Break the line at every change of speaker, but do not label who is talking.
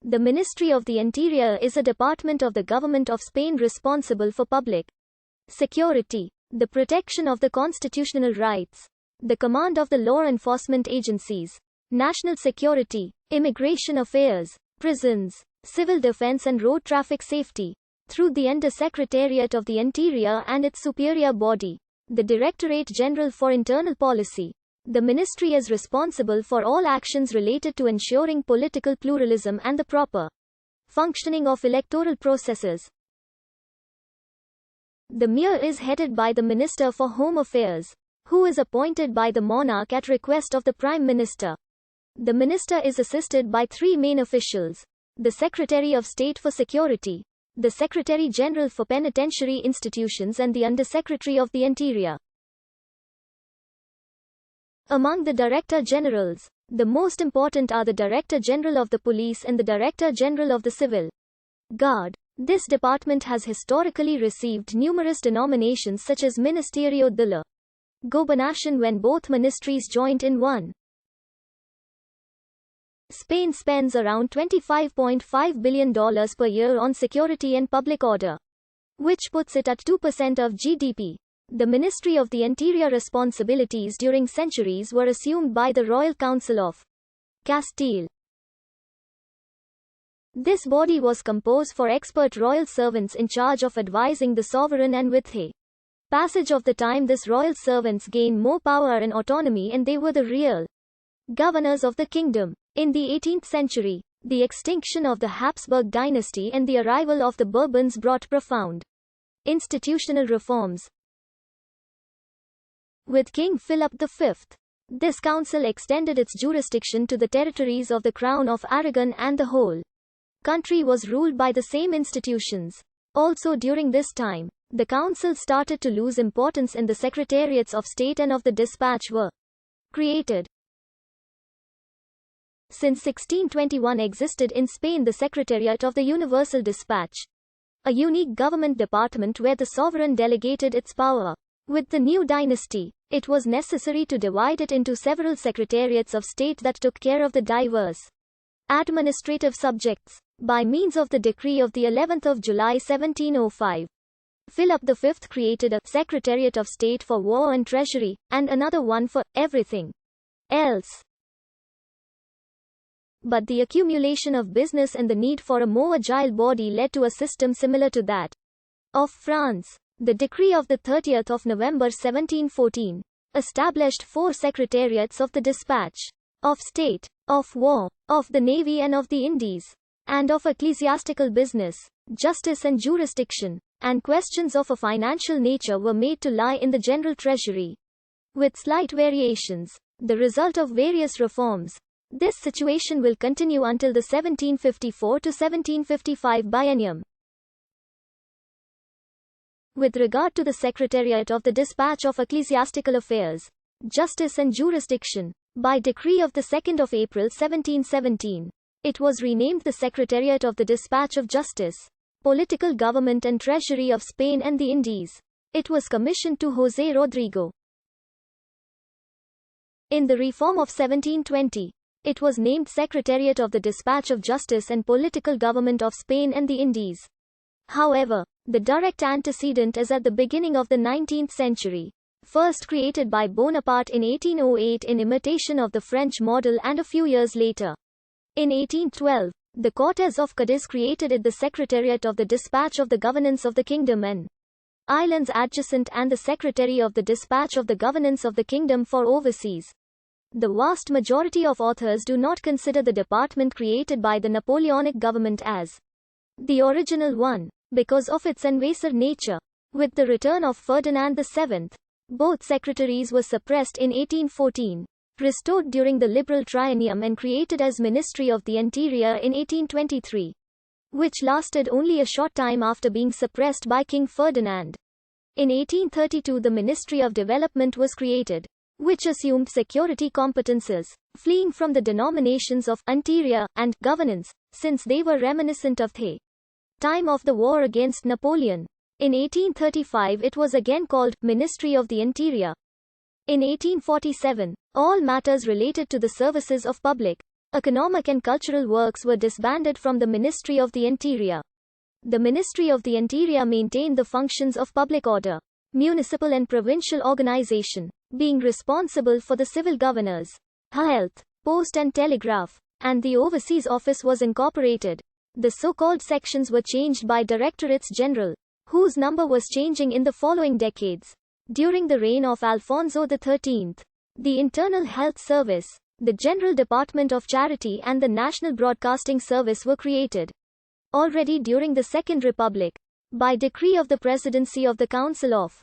The Ministry of the Interior is a department of the Government of Spain responsible for public security, the protection of the constitutional rights, the command of the law enforcement agencies, national security, immigration affairs, prisons, civil defense and road traffic safety, through the Under-Secretariat of the Interior and its superior body, the Directorate General for Internal Policy. The ministry is responsible for all actions related to ensuring political pluralism and the proper functioning of electoral processes. The MIR is headed by the Minister for Home Affairs, who is appointed by the monarch at request of the Prime Minister. The minister is assisted by three main officials: the Secretary of State for Security, the Secretary General for Penitentiary Institutions and the Under-Secretary of the Interior. Among the Director Generals, the most important are the Director General of the Police and the Director General of the Civil Guard. This department has historically received numerous denominations such as Ministerio de la Gobernación when both ministries joined in one. Spain spends around $25.5 billion per year on security and public order, which puts it at 2% of GDP. The Ministry of the Interior responsibilities during centuries were assumed by the Royal Council of Castile. This body was composed for expert royal servants in charge of advising the sovereign, and with the passage of the time this royal servants gained more power and autonomy and they were the real governors of the kingdom. In the 18th century, the extinction of the Habsburg dynasty and the arrival of the Bourbons brought profound institutional reforms. With King Philip V, this council extended its jurisdiction to the territories of the Crown of Aragon, and the whole country was ruled by the same institutions. Also during this time, the council started to lose importance and the Secretariats of State and of the Dispatch were created. Since 1621 existed in Spain the Secretariat of the Universal Dispatch, a unique government department where the sovereign delegated its power. With the new dynasty, it was necessary to divide it into several secretariats of state that took care of the diverse administrative subjects. By means of the decree of the 11th of July 1705, Philip V created a Secretariat of State for War and Treasury, and another one for everything else. But the accumulation of business and the need for a more agile body led to a system similar to that of France. The decree of the 30th of November 1714 established 4 secretariats of the Dispatch, of State, of War, of the Navy and of the Indies, and of ecclesiastical business, justice and jurisdiction, and questions of a financial nature were made to lie in the general treasury, with slight variations, the result of various reforms. This situation will continue until the 1754 to 1755 biennium. With regard to the Secretariat of the Dispatch of Ecclesiastical Affairs, Justice and Jurisdiction, by decree of the 2nd of April 1717, it was renamed the Secretariat of the Dispatch of Justice, Political Government and Treasury of Spain and the Indies. It was commissioned to José Rodrigo. In the reform of 1720, it was named Secretariat of the Dispatch of Justice and Political Government of Spain and the Indies. However, the direct antecedent is at the beginning of the 19th century, first created by Bonaparte in 1808 in imitation of the French model, and a few years later, in 1812, the Cortes of Cadiz created it the Secretariat of the Dispatch of the Governance of the Kingdom and Islands adjacent, and the Secretary of the Dispatch of the Governance of the Kingdom for Overseas. The vast majority of authors do not consider the department created by the Napoleonic government as the original one, because of its invasive nature. With the return of Ferdinand VII, both secretaries were suppressed in 1814, restored during the Liberal Triennium and created as Ministry of the Interior in 1823, which lasted only a short time after being suppressed by King Ferdinand. In 1832 the Ministry of Development was created, which assumed security competences, fleeing from the denominations of interior and governance, since they were reminiscent of the time of the war against Napoleon. In 1835 it was again called Ministry of the Interior. In 1847, all matters related to the services of public Economic and cultural works were disbanded from the Ministry of the Interior. The Ministry of the Interior maintained the functions of public order, municipal and provincial organization, being responsible for the civil governors, health, post and telegraph, and the overseas office was incorporated. The so-called sections were changed by directorates general, whose number was changing in the following decades. During the reign of Alfonso XIII, the Internal Health Service, the General Department of Charity and the National Broadcasting Service were created. Already during the Second Republic, by decree of the Presidency of the Council of